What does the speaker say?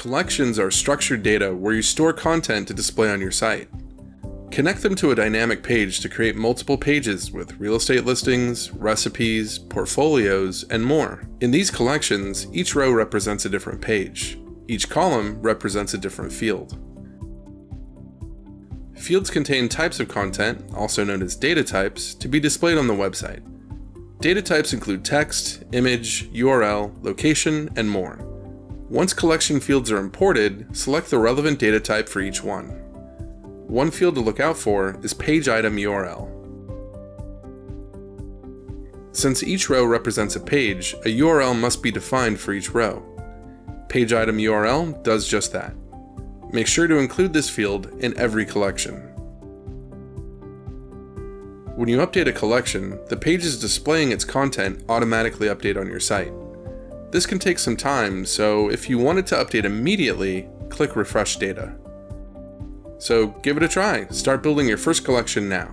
Collections are structured data where you store content to display on your site. Connect them to a dynamic page to create multiple pages with real estate listings, recipes, portfolios, and more. In these collections, each row represents a different page. Each column represents a different field. Fields contain types of content, also known as data types, to be displayed on the website. Data types include text, image, URL, location, and more. Once collection fields are imported, select the relevant data type for each one. One field to look out for is page item URL. Since each row represents a page, a URL must be defined for each row. Page item URL does just that. Make sure to include this field in every collection. When you update a collection, the pages displaying its content automatically update on your site. This can take some time, so if you wanted to update immediately, click Refresh Data. So give it a try. Start building your first collection now.